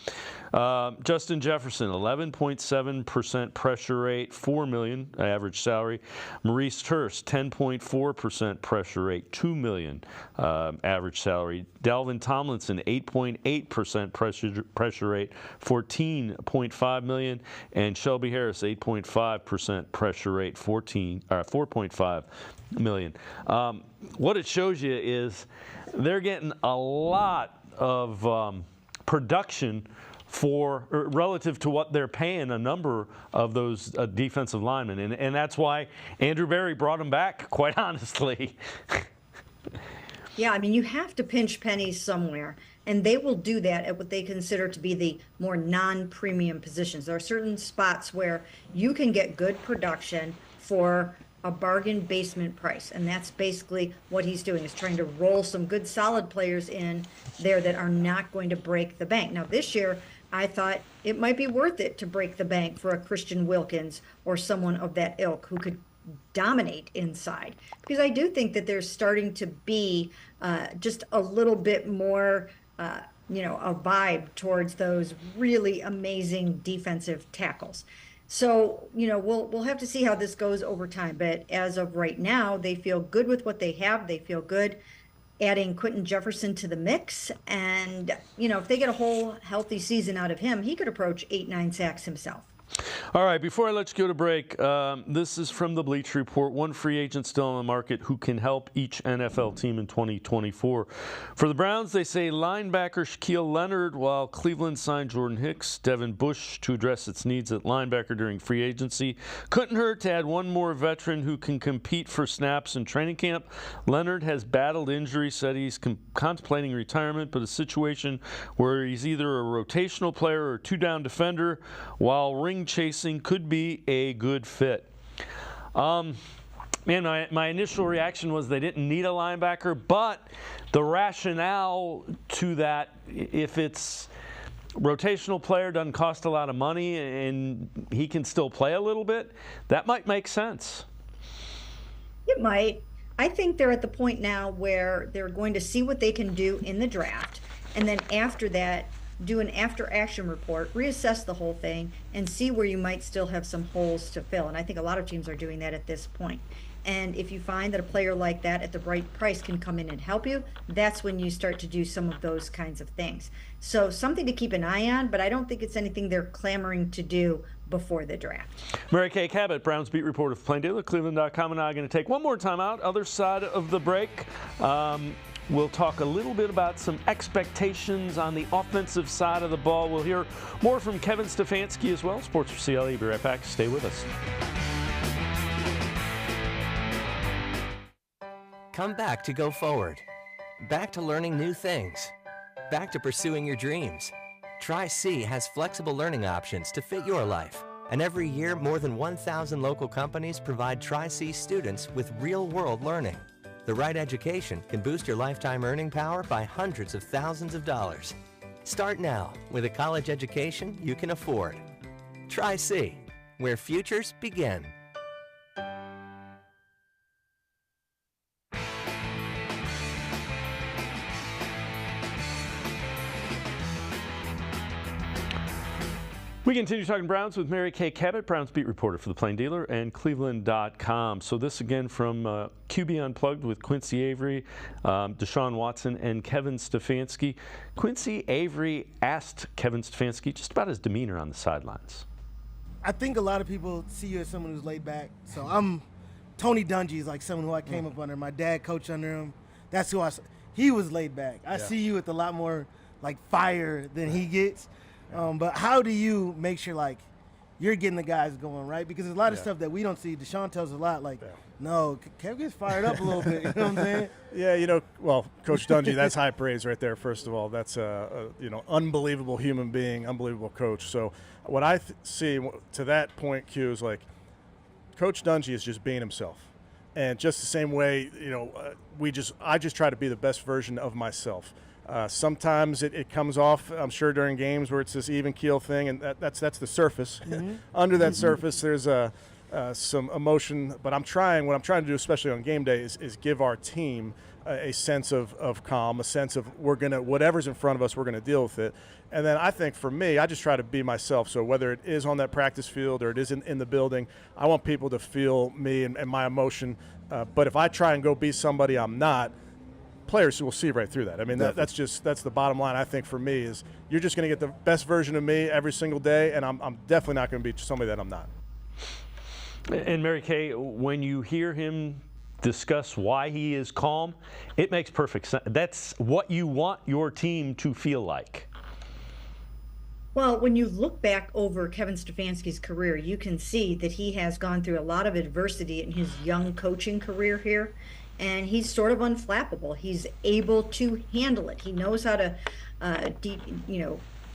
Justin Jefferson, 11.7% pressure rate, $4 million average salary. Maurice Hurst, 10.4% pressure rate, $2 million average salary. Dalvin Tomlinson, 8.8% pressure rate, $14.5 million. And Shelby Harris, 8.5% pressure rate, $4.5 million. What it shows you is they're getting a lot of production relative to what they're paying a number of those defensive linemen. And that's why Andrew Berry brought them back, quite honestly. Yeah, I mean, you have to pinch pennies somewhere, and they will do that at what they consider to be the more non-premium positions. There are certain spots where you can get good production for a bargain basement price, and that's basically what he's doing, is trying to roll some good solid players in there that are not going to break the bank. Now this year I thought it might be worth it to break the bank for a Christian Wilkins or someone of that ilk who could dominate inside, because I do think that there's starting to be just a little bit more a vibe towards those really amazing defensive tackles. So, we'll have to see how this goes over time. But as of right now, they feel good with what they have. They feel good adding Quentin Jefferson to the mix. And, if they get a whole healthy season out of him, he could approach 8-9 sacks himself. All right, before I let you go to break, this is from the Bleacher Report. One free agent still on the market who can help each NFL team in 2024. For the Browns, they say linebacker Shaquille Leonard, while Cleveland signed Jordan Hicks, Devin Bush to address its needs at linebacker during free agency. Couldn't hurt to add one more veteran who can compete for snaps in training camp. Leonard has battled injury, said he's contemplating retirement, but a situation where he's either a rotational player or two-down defender, while ring chasing could be a good fit. Man, my initial reaction was they didn't need a linebacker, but the rationale to that, if it's rotational player, doesn't cost a lot of money and he can still play a little bit, that might make sense. It might. I think they're at the point now where they're going to see what they can do in the draft, and then after that, do an after-action report, reassess the whole thing, and see where you might still have some holes to fill. And I think a lot of teams are doing that at this point. And if you find that a player like that at the right price can come in and help you, that's when you start to do some of those kinds of things. So something to keep an eye on, but I don't think it's anything they're clamoring to do before the draft. Mary Kay Cabot, Browns beat reporter for Plain Dealer, cleveland.com, and I are going to take one more time out. Other side of the break. We'll talk a little bit about some expectations on the offensive side of the ball. We'll hear more from Kevin Stefanski as well. Sports4CLE, be right back. Stay with us. Come back to go forward. Back to learning new things. Back to pursuing your dreams. Tri-C has flexible learning options to fit your life. And every year, more than 1,000 local companies provide Tri-C students with real-world learning. The right education can boost your lifetime earning power by hundreds of thousands of dollars. Start now with a college education you can afford. Tri-C, where futures begin. We continue talking Browns with Mary Kay Cabot, Browns beat reporter for the Plain Dealer and cleveland.com. So this again from QB Unplugged with Quincy Avery, Deshaun Watson, and Kevin Stefanski. Quincy Avery asked Kevin Stefanski just about his demeanor on the sidelines. I think a lot of people see you as someone who's laid back. So Tony Dungy is like someone who I came up under. My dad coached under him. That's who he was laid back. I see you with a lot more like fire than he gets. But how do you make sure, like, you're getting the guys going, right? Because there's a lot of stuff that we don't see. Deshaun tells us a lot, like, no, Kev gets fired up a little bit. You know what I'm saying? Yeah, well, Coach Dungy, that's high praise right there, first of all. That's unbelievable human being, unbelievable coach. So what I see to that point, Q, is like Coach Dungy is just being himself. And just the same way, I just try to be the best version of myself. Sometimes it comes off, I'm sure, during games where it's this even keel thing, and that's the surface. Mm-hmm. Under that surface, there's some emotion. But what I'm trying to do, especially on game day, is give our team a sense of calm, a sense of whatever's in front of us, we're going to deal with it. And then I think for me, I just try to be myself. So whether it is on that practice field or it is in the building, I want people to feel me and my emotion. But if I try and go be somebody I'm not, players will see right through that. I mean, that's the bottom line. I think for me is you're just going to get the best version of me every single day, and I'm definitely not going to be somebody that I'm not. And Mary Kay, when you hear him discuss why he is calm, it makes perfect sense. That's what you want your team to feel like. Well, when you look back over Kevin Stefanski's career, you can see that he has gone through a lot of adversity in his young coaching career here. And he's sort of unflappable. He's able to handle it. He knows how to,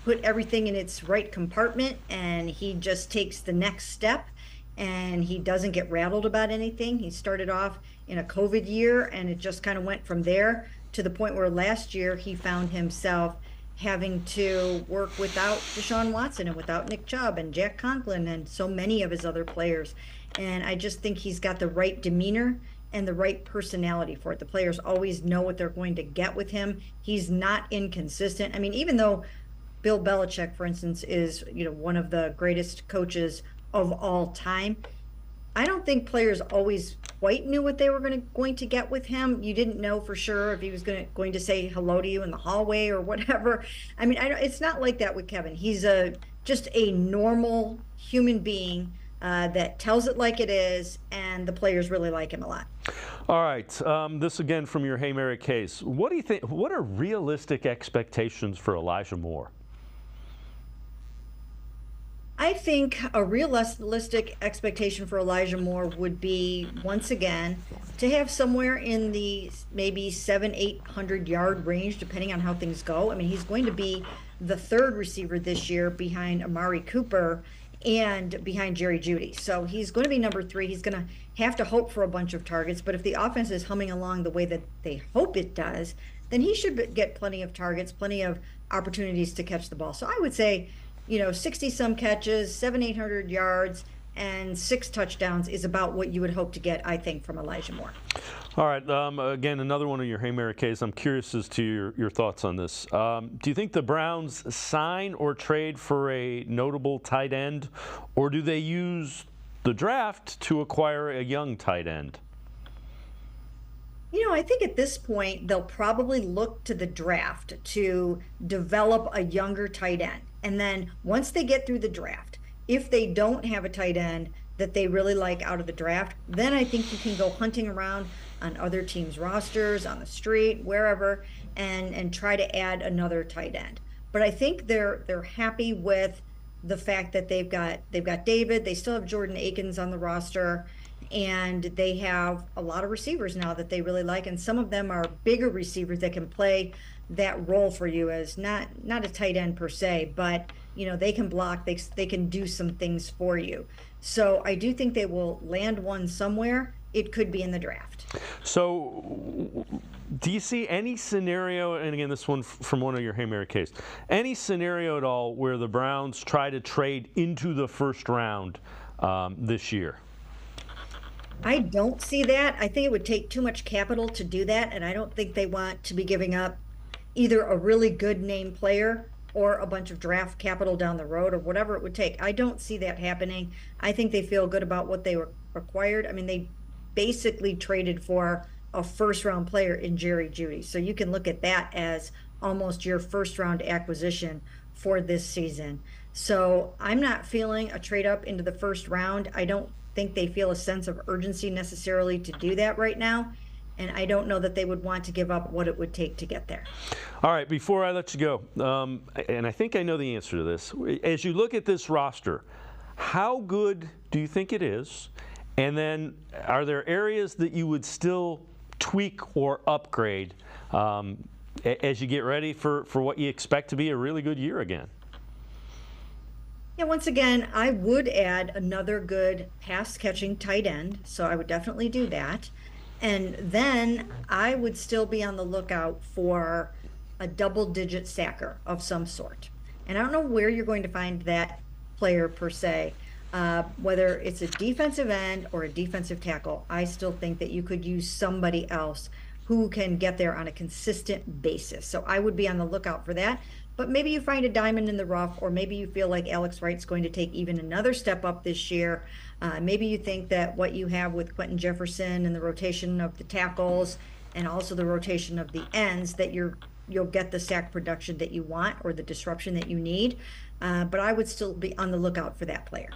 put everything in its right compartment, and he just takes the next step, and he doesn't get rattled about anything. He started off in a COVID year, and it just kind of went from there to the point where last year he found himself having to work without Deshaun Watson and without Nick Chubb and Jack Conklin and so many of his other players. And I just think he's got the right demeanor and the right personality for it. The players always know what they're going to get with him. He's not inconsistent. I mean, even though Bill Belichick, for instance, is one of the greatest coaches of all time. I don't think players always quite knew what they were going to get with him. You didn't know for sure if he was going to say hello to you in the hallway or whatever. I mean, it's not like that with Kevin. He's just a normal human being that tells it like it is, and the players really like him a lot. All right, this again from your Hey Mary case. What do you think? What are realistic expectations for Elijah Moore? I think a realistic expectation for Elijah Moore would be, once again, to have somewhere in the maybe 700-800 yard range, depending on how things go. I mean, he's going to be the third receiver this year behind Amari Cooper and behind Jerry Jeudy. So he's going to be number 3. He's going to have to hope for a bunch of targets. But if the offense is humming along the way that they hope it does, then he should get plenty of targets, plenty of opportunities to catch the ball. So I would say, 60-some catches, 700-800 yards, and 6 touchdowns is about what you would hope to get, I think, from Elijah Moore. All right. Again, another one of your Hey Mary case. I'm curious as to your thoughts on this. Do you think the Browns sign or trade for a notable tight end, or do they use the draft to acquire a young tight end? I think at this point, they'll probably look to the draft to develop a younger tight end. And then once they get through the draft, if they don't have a tight end that they really like out of the draft, then I think you can go hunting around on other teams' rosters, on the street, wherever, and try to add another tight end. But I think they're happy with the fact that they've got David, they still have Jordan Akins on the roster, and they have a lot of receivers now that they really like, and some of them are bigger receivers that can play that role for you as not a tight end per se, but they can block, they can do some things for you. So I do think they will land one somewhere. It could be in the draft. So do you see any scenario, and again, this one from one of your Hey Mary case, any scenario at all where the Browns try to trade into the first round this year? I don't see that. I think it would take too much capital to do that, and I don't think they want to be giving up either a really good name player or a bunch of draft capital down the road or whatever it would take. I don't see that happening. I think they feel good about what they acquired. I mean, they basically traded for a first-round player in Jerry Jeudy. So you can look at that as almost your first-round acquisition for this season. So I'm not feeling a trade up into the first round. I don't think they feel a sense of urgency necessarily to do that right now. And I don't know that they would want to give up what it would take to get there. All right, before I let you go, and I think I know the answer to this. As you look at this roster, how good do you think it is? And then are there areas that you would still tweak or upgrade as you get ready for what you expect to be a really good year again? Yeah, once again, I would add another good pass-catching tight end, so I would definitely do that. And then I would still be on the lookout for a double-digit sacker of some sort. And I don't know where you're going to find that player per se, whether it's a defensive end or a defensive tackle. I still think that you could use somebody else who can get there on a consistent basis. So I would be on the lookout for that. But maybe you find a diamond in the rough, or maybe you feel like Alex Wright's going to take even another step up this year. Maybe you think that what you have with Quentin Jefferson and the rotation of the tackles and also the rotation of the ends, that you'll get the sack production that you want or the disruption that you need. But I would still be on the lookout for that player.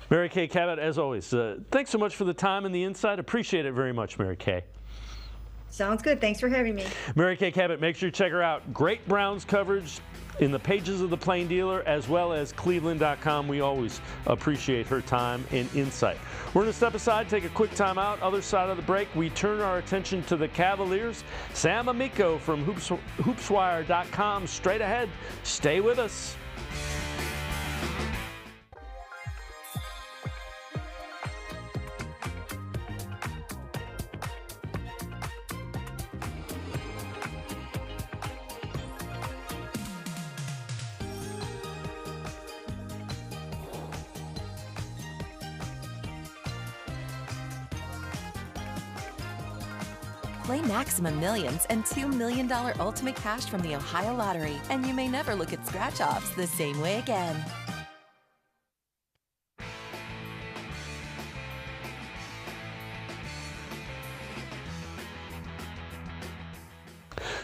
Mary Kay Cabot, as always, thanks so much for the time and the insight. Appreciate it very much, Mary Kay. Sounds good. Thanks for having me. Mary Kay Cabot, make sure you check her out. Great Browns coverage in the pages of the Plain Dealer as well as cleveland.com. We always appreciate her time and insight. We're going to step aside, take a quick time out. Other side of the break, we turn our attention to the Cavaliers. Sam Amico from hoopswire.com straight ahead. Stay with us. Play Maximum Millions and $2 million Ultimate Cash from the Ohio Lottery, and you may never look at scratch-offs the same way again.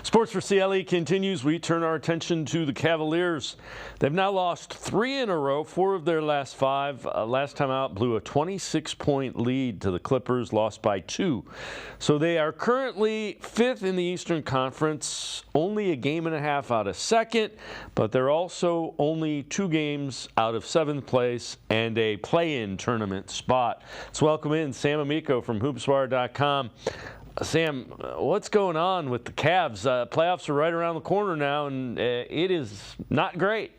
Sports4CLE continues. We turn our attention to the Cavaliers. They've now lost 3 in a row, 4 of their last 5. Last time out, blew a 26-point lead to the Clippers, lost by 2. So they are currently 5th in the Eastern Conference, only a game and a half out of 2nd, but they're also only 2 games out of 7th place and a play-in tournament spot. Let's welcome in Sam Amico from hoopswire.com. Sam, what's going on with the Cavs? Playoffs are right around the corner now, and it is not great.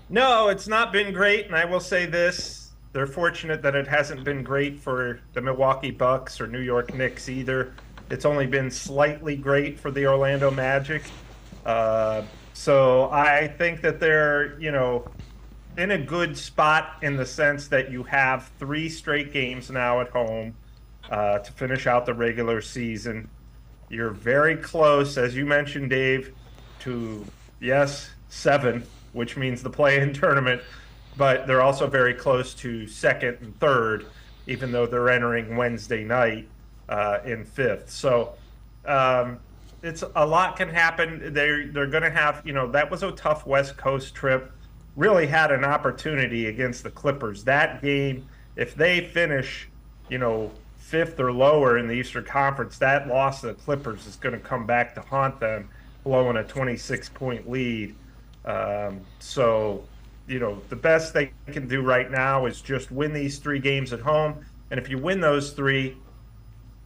No, it's not been great, and I will say this. They're fortunate that it hasn't been great for the Milwaukee Bucks or New York Knicks either. It's only been slightly great for the Orlando Magic. So I think that they're, in a good spot in the sense that you have 3 straight games now at home to finish out the regular season. You're very close, as you mentioned, Dave, to, 7, which means the play-in tournament, but they're also very close to 2nd and 3rd, even though they're entering Wednesday night in 5th. So it's a lot can happen. They're going to have, that was a tough West Coast trip. Really had an opportunity against the Clippers. That game, if they finish, 5th or lower in the Eastern Conference, that loss to the Clippers is going to come back to haunt them, blowing a 26-point lead. So, the best they can do right now is just win these 3 games at home. And if you win those 3,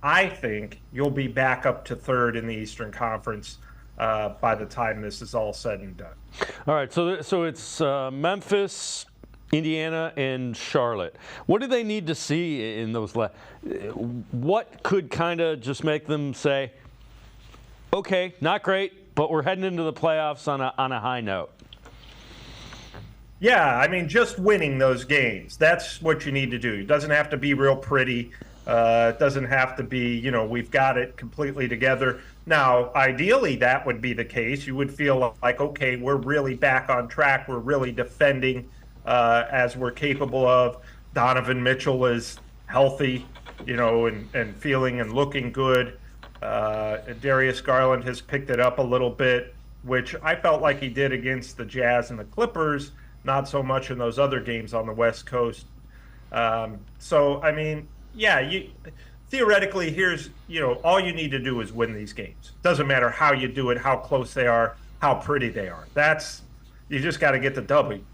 I think you'll be back up to 3rd in the Eastern Conference by the time this is all said and done. All right, so it's Memphis, Indiana, and Charlotte. What do they need to see in those? What could kind of just make them say, okay, not great, but we're heading into the playoffs on a high note? Yeah, I mean, just winning those games. That's what you need to do. It doesn't have to be real pretty. It doesn't have to be, we've got it completely together. Now, ideally, that would be the case. You would feel like, okay, we're really back on track. We're really defending as we're capable of. Donovan Mitchell is healthy, and feeling and looking good. Darius Garland has picked it up a little bit, which I felt like he did against the Jazz and the Clippers, not so much in those other games on the West Coast. So, I mean, theoretically, here's, all you need to do is win these games. Doesn't matter how you do it, how close they are, how pretty they are. You just got to get the W.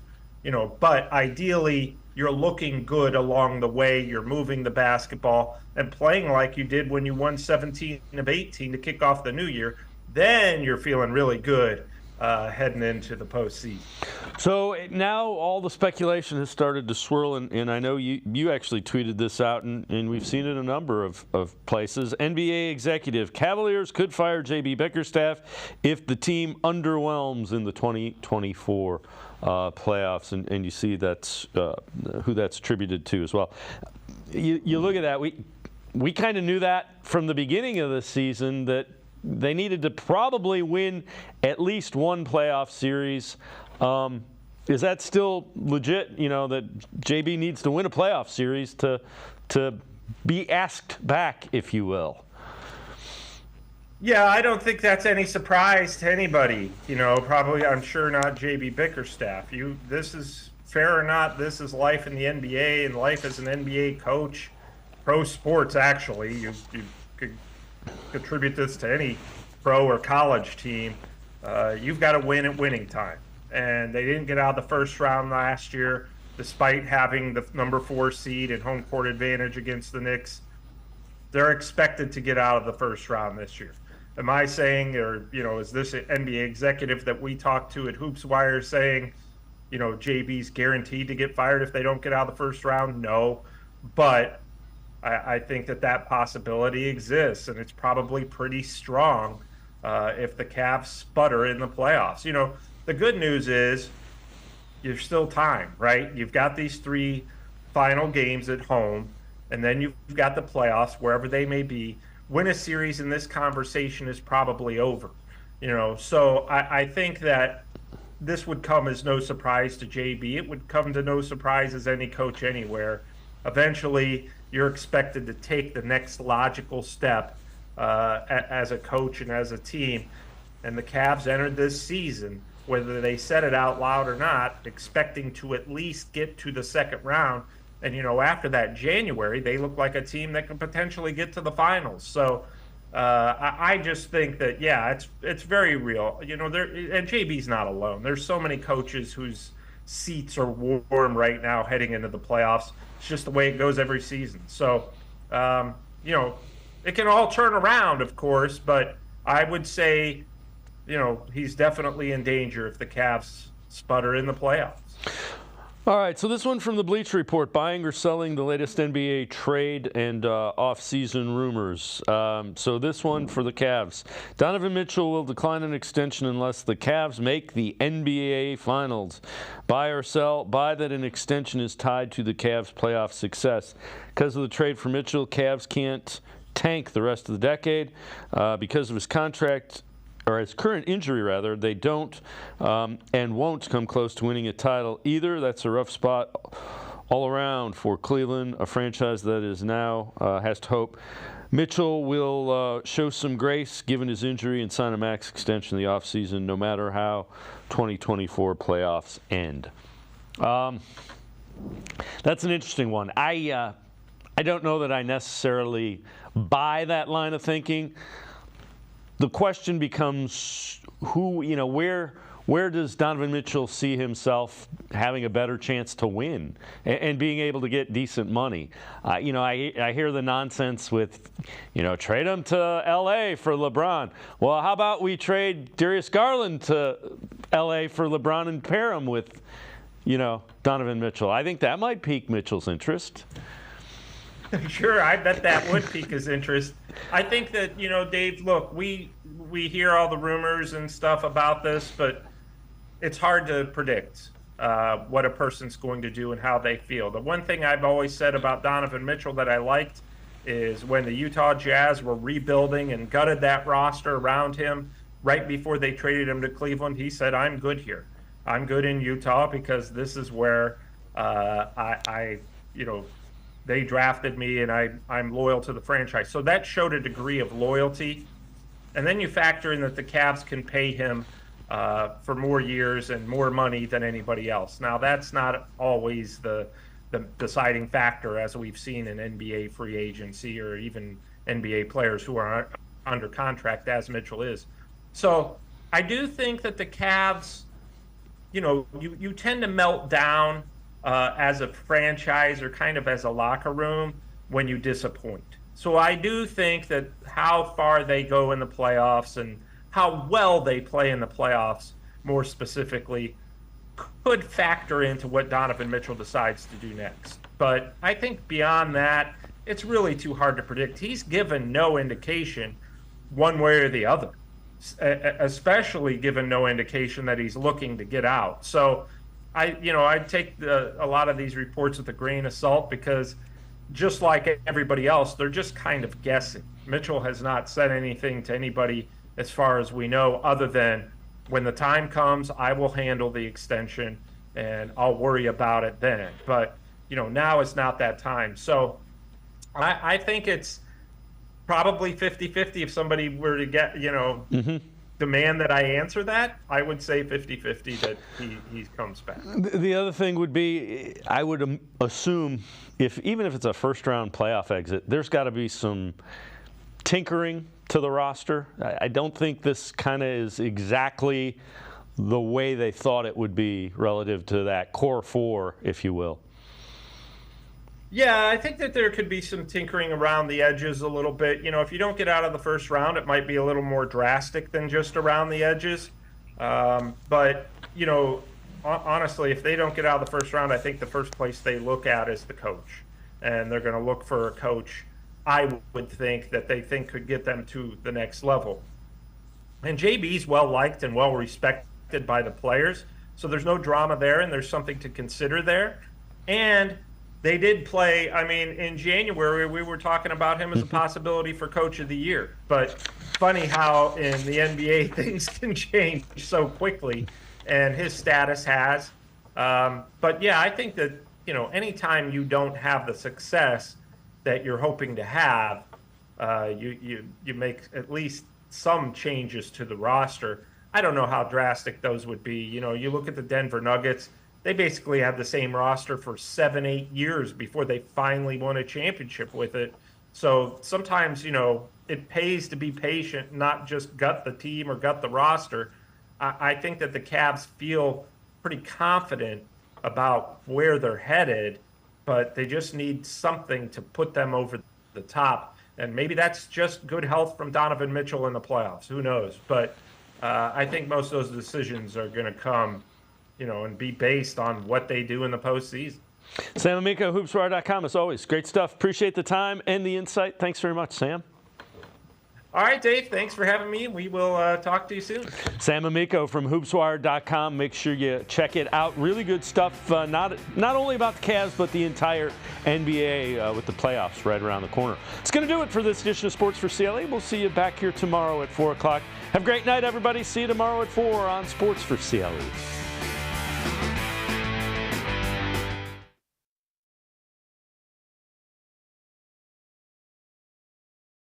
But ideally, you're looking good along the way. You're moving the basketball and playing like you did when you won 17 of 18 to kick off the new year. Then you're feeling really good heading into the postseason. So now all the speculation has started to swirl, and I know you actually tweeted this out, and we've seen it in a number of places. NBA executive, Cavaliers could fire JB Bickerstaff if the team underwhelms in the 2024 playoffs, and you see that's who that's attributed to as well. You look at that, we kind of knew that from the beginning of the season that they needed to probably win at least one playoff series. Is that still legit, that JB needs to win a playoff series to be asked back, if you will? Yeah, I don't think that's any surprise to anybody. Probably, I'm sure not JB Bickerstaff. This is fair or not, this is life in the NBA and life as an NBA coach. Pro sports, actually. You could contribute this to any pro or college team. You've got to win at winning time. And they didn't get out of the first round last year, despite having the number 4 seed and home court advantage against the Knicks. They're expected to get out of the first round this year. Am I saying, or, is this an NBA executive that we talked to at HoopsWire saying, JB's guaranteed to get fired if they don't get out of the first round? No. But I think that possibility exists, and it's probably pretty strong if the Cavs sputter in the playoffs. The good news is there's still time, right? You've got these 3 final games at home, and then you've got the playoffs, wherever they may be. Win a series in this conversation is probably over. So I think that this would come as no surprise to JB. It would come to no surprise as any coach anywhere. Eventually, you're expected to take the next logical step as a coach and as a team. And the Cavs entered this season, whether they said it out loud or not, expecting to at least get to the second round. And, after that January, they look like a team that could potentially get to the finals. So I just think that, it's very real. And JB's not alone. There's so many coaches whose seats are warm right now heading into the playoffs. It's just the way it goes every season. So, it can all turn around, of course, but I would say, he's definitely in danger if the Cavs sputter in the playoffs. All right, so this one from the Bleacher Report, buying or selling the latest NBA trade and off-season rumors. So this one for the Cavs. Donovan Mitchell will decline an extension unless the Cavs make the NBA Finals. Buy or sell? Buy that an extension is tied to the Cavs' playoff success. Because of the trade for Mitchell, Cavs can't tank the rest of the decade. Because of his contract, or his current injury rather, they don't and won't come close to winning a title either. That's a rough spot all around for Cleveland, a franchise that is now has to hope Mitchell will show some grace given his injury and sign a max extension in the offseason no matter how 2024 playoffs end. That's an interesting one. I don't know that I necessarily buy that line of thinking. The question becomes where does Donovan Mitchell see himself having a better chance to win and being able to get decent money? I hear the nonsense with, trade him to L.A. for LeBron. Well, how about we trade Darius Garland to L.A. for LeBron and pair him with, Donovan Mitchell? I think that might pique Mitchell's interest. Sure, I bet that would pique his interest. I think that, Dave, look, we hear all the rumors and stuff about this, but it's hard to predict what a person's going to do and how they feel. The one thing I've always said about Donovan Mitchell that I liked is when the Utah Jazz were rebuilding and gutted that roster around him right before they traded him to Cleveland, he said, I'm good here. I'm good in Utah because this is where they drafted me and I'm loyal to the franchise. So that showed a degree of loyalty. And then you factor in that the Cavs can pay him for more years and more money than anybody else. Now, that's not always the deciding factor, as we've seen in NBA free agency or even NBA players who are under contract, as Mitchell is. So I do think that the Cavs, you tend to melt down as a franchise or kind of as a locker room when you disappoint. So I do think that how far they go in the playoffs and how well they play in the playoffs, more specifically, could factor into what Donovan Mitchell decides to do next. But I think beyond that, it's really too hard to predict. He's given no indication one way or the other, especially given no indication that he's looking to get out. So I take a lot of these reports with a grain of salt because just like everybody else, they're just kind of guessing. Mitchell has not said anything to anybody as far as we know, other than when the time comes, I will handle the extension and I'll worry about it then. But, now is not that time. So I think it's probably 50-50 if somebody were to get, demand that I answer that, I would say 50-50 that he comes back. The other thing would be, I would assume, even if it's a first-round playoff exit, there's got to be some tinkering to the roster. I don't think this kind of is exactly the way they thought it would be relative to that core four, if you will. Yeah, I think that there could be some tinkering around the edges a little bit. If you don't get out of the first round, it might be a little more drastic than just around the edges. But, honestly, if they don't get out of the first round, I think the first place they look at is the coach. And they're going to look for a coach, I would think, that they think could get them to the next level. And JB's well-liked and well-respected by the players, so there's no drama there, and there's something to consider there. And they did play, in January, we were talking about him as a possibility for Coach of the Year. But funny how in the NBA things can change so quickly, and his status has. But, yeah, I think that, anytime you don't have the success that you're hoping to have, you make at least some changes to the roster. I don't know how drastic those would be. You know, you look at the Denver Nuggets, they basically had the same roster for 7-8 years before they finally won a championship with it. So sometimes, you know, it pays to be patient, not just gut the team or gut the roster. I think that the Cavs feel pretty confident about where they're headed, but they just need something to put them over the top. And maybe that's just good health from Donovan Mitchell in the playoffs. Who knows? But I think most of those decisions are going to come, you know, and be based on what they do in the postseason. Sam Amico, hoopswire.com, as always. Great stuff. Appreciate the time and the insight. Thanks very much, Sam. All right, Dave, thanks for having me. We will talk to you soon. Sam Amico from hoopswire.com. Make sure you check it out. Really good stuff, not only about the Cavs, but the entire NBA with the playoffs right around the corner. It's going to do it for this edition of Sports for CLE. We'll see you back here tomorrow at 4 o'clock. Have a great night, everybody. See you tomorrow at 4 on Sports for CLE.